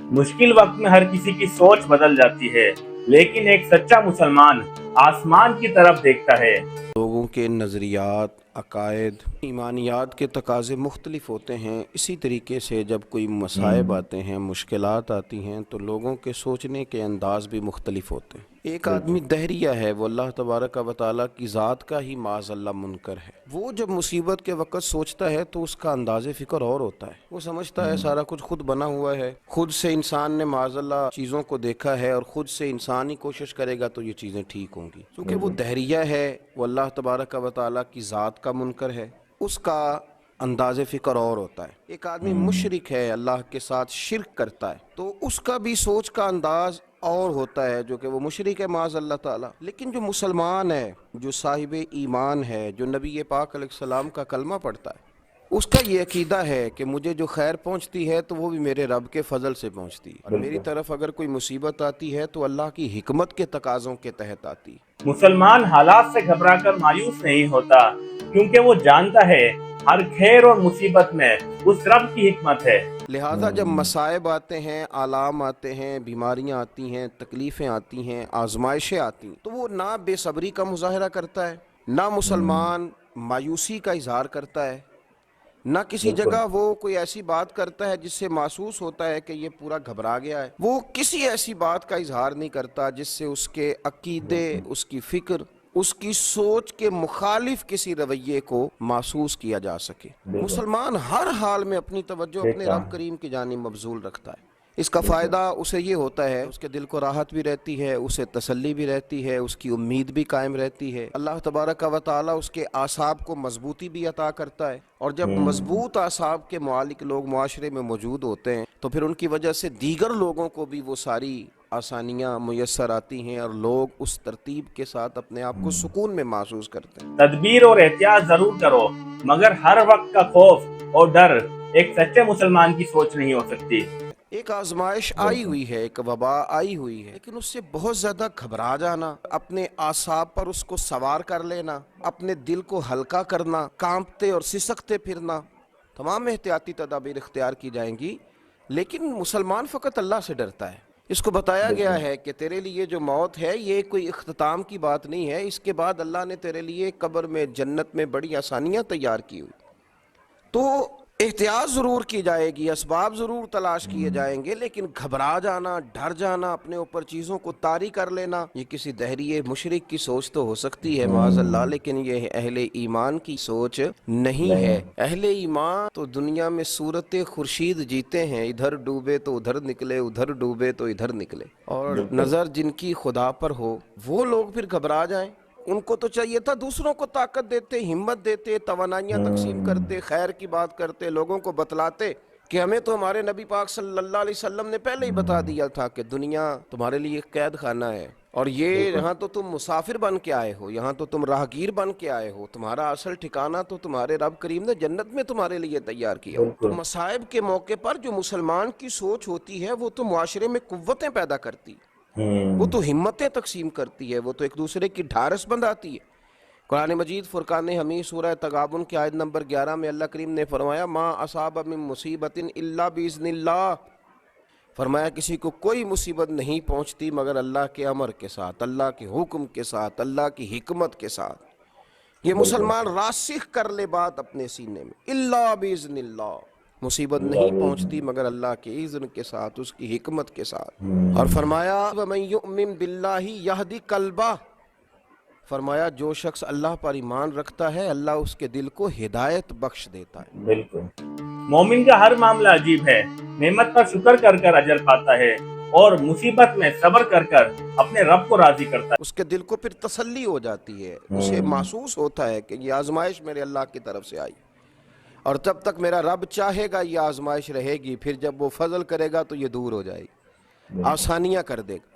मुश्किल वक्त में हर किसी की सोच बदल जाती है, लेकिन एक सच्चा मुसलमान आसमान की तरफ देखता है। लोगों के नज़रियात, अकायद, ईमानियात के तकाज़े मुख्तलिफ होते हैं। इसी तरीके से जब कोई मसाइब आते हैं, मुश्किलात आती हैं, तो लोगों के सोचने के अंदाज भी मुख्तलिफ होते हैं। एक आदमी दहरिया है, वो अल्लाह तबारक व तआला की ज़ात का ही माज़अल्लाह मुनकर है। वो जब मुसीबत के वक़्त सोचता है तो उसका अंदाज़ फ़िक्र और होता है। वो समझता है सारा कुछ खुद बना हुआ है, खुद से इंसान ने माज़अल्लाह चीज़ों को देखा है और खुद से इंसान ही कोशिश करेगा तो ये चीज़ें ठीक होंगी। क्योंकि वो दहरिया है, वो अल्लाह तबारक व तआला की ज़ात का मुनकर है, उसका अंदाज़ फ़िक्र और होता है। एक आदमी मुशरिक है, अल्लाह के साथ शिरक करता है, तो उसका भी सोच का अंदाज़ और होता है, जो कि वो मुशरिक है माज़ अल्लाह ताला। लेकिन जो मुसलमान है, जो साहिब ईमान है, जो नबी पाक अलैहिस्सलाम का कलमा पढ़ता है, उसका ये अकीदा है कि मुझे जो खैर पहुंचती है तो वो भी मेरे रब के फजल से पहुंचती है, और मेरी तरफ अगर कोई मुसीबत आती है तो अल्लाह की हिकमत के तकाज़ों के तहत आती है। मुसलमान हालात से घबराकर मायूस नहीं होता, क्योंकि वो जानता है हर खैर और मुसीबत में उस रब की हिकमत है। लिहाजा जब मसाइब आते हैं, आलाम आते हैं, बीमारियां आती हैं, तकलीफ़ें आती हैं, आजमाइशें आती हैं, तो वो ना बेसब्री का मुजाहरा करता है, ना मुसलमान मायूसी का इजहार करता है, ना किसी जगह वो कोई ऐसी बात करता है जिससे महसूस होता है कि ये पूरा घबरा गया है। वो किसी ऐसी बात का इजहार नहीं करता जिससे उसके अकीदे, उसकी फिक्र, उसकी सोच के मुखालिफ किसी रवैये को महसूस किया जा सके। मुसलमान हर हाल में अपनी तवज्जो अपने रब करीम की जानिब मबजूल रखता है। इसका फ़ायदा उसे ये होता है, उसके दिल को राहत भी रहती है, उसे तसल्ली भी रहती है, उसकी उम्मीद भी कायम रहती है। अल्लाह तबारक व तआला उसके आसाब को मजबूती भी अता करता है, और जब मजबूत आसाब के मालिक लोग मुआशरे में मौजूद होते हैं तो फिर उनकी वजह से दीगर लोगों को भी वो सारी आसानियाँ मुयस्सर आती हैं, और लोग उस तरतीब के साथ अपने आप को सुकून में महसूस करते हैं। तदबीर और एहतियात जरूर करो, मगर हर वक्त का खौफ और डर एक सच्चे मुसलमान की सोच नहीं हो सकती। एक आजमाइश आई हुई है, एक वबा आई हुई है, लेकिन उससे बहुत ज्यादा घबरा जाना, अपने आसाब पर उसको सवार कर लेना, अपने दिल को हल्का करना, कांपते और सिसकते फिरना, तमाम एहतियाती तदाबीर इख्तियार की जाएंगी। लेकिन मुसलमान फ़कत अल्लाह से डरता है। इसको बताया गया है कि तेरे लिए जो मौत है ये कोई इख्तिताम की बात नहीं है, इसके बाद अल्लाह ने तेरे लिए कब्र में, जन्नत में बड़ी आसानियाँ तैयार की हुई। तो एहतियात ज़रूर की जाएगी, असबाब ज़रूर तलाश किए जाएंगे, लेकिन घबरा जाना, डर जाना, अपने ऊपर चीज़ों को तारी कर लेना, ये किसी दहरिए मुशरिक की सोच तो हो सकती है माज़अल्लाह, लेकिन ये अहले ईमान की सोच नहीं है। अहले ईमान तो दुनिया में सूरत खुर्शीद जीते हैं, इधर डूबे तो उधर निकले, उधर डूबे तो इधर निकले, और नज़र जिनकी खुदा पर हो वो लोग फिर घबरा जाएं। उनको तो चाहिए था दूसरों को ताकत देते, हिम्मत देते, तवानाइयाँ तकसीम करते, खैर की बात करते, लोगों को बतलाते कि हमें तो हमारे नबी पाक सल्लल्लाहु अलैहि वसल्लम ने पहले ही बता दिया था कि दुनिया तुम्हारे लिए एक कैद खाना है, और ये यहाँ तो तुम मुसाफिर बन के आए हो, यहाँ तो तुम राहगीर बन के आए हो, तुम्हारा असल ठिकाना तो तुम्हारे रब करीम ने जन्नत में तुम्हारे लिए तैयार किया हो। तो मसाइब के मौके पर जो मुसलमान की सोच होती है वो तो मुआशरे में कुव्वतें पैदा करती, वो तो हिम्मतें तकसीम करती है, वो तो एक दूसरे की ढारस बंधाती है। कुरान मजीद फुरकान हमीद सूरह तगाबुन की आयत नंबर 11 में अल्लाह करीम ने फरमाया, मा असाब मिन मुसीबतिन इल्ला बिइज़्निल्लाह, फरमाया किसी को कोई मुसीबत नहीं पहुंचती मगर अल्लाह के अमर के साथ, अल्लाह के हुक्म के साथ, अल्लाह की हिकमत के साथ। ये मुसलमान रासिख कर ले बात अपने सीने में, इल्ला बिइज़्निल्लाह, मुसीबत नहीं पहुंचती मगर अल्लाह के इज़्न के साथ, उसकी हिकमत के साथ। और फरमाया वमन युमिन बिल्लाहि यहदी कल्बा, फरमाया जो शख्स अल्लाह पर ईमान रखता है अल्लाह उसके दिल को हिदायत बख्श देता है। बिल्कुल, मोमिन का हर मामला अजीब है। नेमत पर शुक्र कर कर अजर पाता है, और मुसीबत में सब्र कर कर अपने रब को राजी करता है। उसके दिल को फिर तसल्ली हो जाती है, उसे महसूस होता है कि ये आजमाइश मेरे अल्लाह की तरफ से आई, और जब तक मेरा रब चाहेगा ये आजमाइश रहेगी, फिर जब वो फजल करेगा तो ये दूर हो जाएगी, आसानियाँ कर देगा।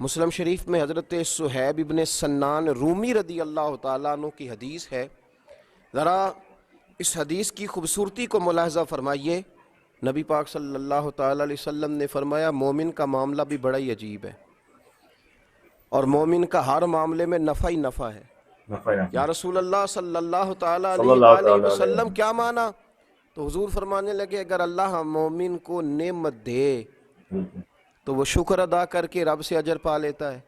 मुस्लिम शरीफ में हज़रत सुहैब इब्न सन्नान रूमी रदी अल्लाह ताला अन्हु की हदीस है। ज़रा इस हदीस की खूबसूरती को मुलाहज़ा फरमाइए। नबी पाक सल्लल्लाहु ताला अलैहि वसल्लम ने फरमाया, मोमिन का मामला भी बड़ा ही अजीब है, और मोमिन का हर मामले में नफ़ा ही नफ़ा है। या रसूल अल्लाह सल्लल्लाहु ताला अलैहि वसल्लम क्या माना? तो हुजूर फरमाने लगे, अगर अल्लाह मोमिन को नेमत दे तो वो शुक्र अदा करके रब से अजर पा लेता है।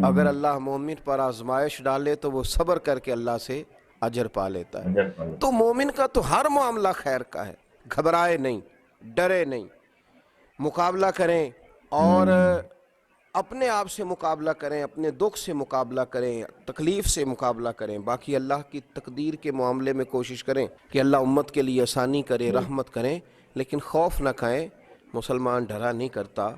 अगर अल्लाह मोमिन पर आजमाइश डाले तो वो सब्र करके अल्लाह से अजर पा लेता है। तो मोमिन का तो हर मामला खैर का है, घबराए नहीं, डरे नहीं, मुकाबला करें और अपने आप से मुकाबला करें, अपने दुख से मुकाबला करें, तकलीफ़ से मुकाबला करें। बाकी अल्लाह की तकदीर के मामले में कोशिश करें कि अल्लाह उम्मत के लिए आसानी करे, रहमत करें, लेकिन खौफ न खाएं। मुसलमान डरा नहीं करता,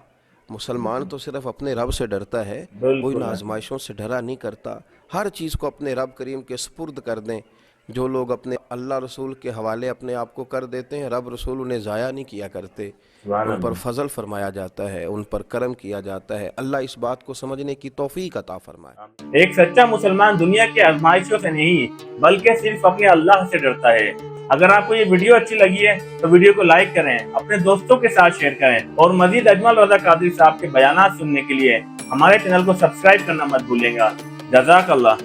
मुसलमान तो सिर्फ अपने रब से डरता है, कोई ना आजमाइशों से डरा नहीं करता। हर चीज़ को अपने रब करीम के सुपुर्द कर दें। जो लोग अपने अल्लाह रसूल के हवाले अपने आप को कर देते हैं, रब रसूल उन्हें ज़ाया नहीं किया करते, उन पर फजल फरमाया जाता है, उन पर करम किया जाता है। अल्लाह इस बात को समझने की तौफीक अता फरमाए। एक सच्चा मुसलमान दुनिया की आजमाइशों से नहीं बल्कि सिर्फ अपने अल्लाह से डरता है। अगर आपको ये वीडियो अच्छी लगी है तो वीडियो को लाइक करें, अपने दोस्तों के साथ शेयर करें और मजीद अजमल रज़ा कादरी साहब के बयानात सुनने के लिए हमारे चैनल को सब्सक्राइब करना मत भूलिएगा। जज़ाकल्लाह।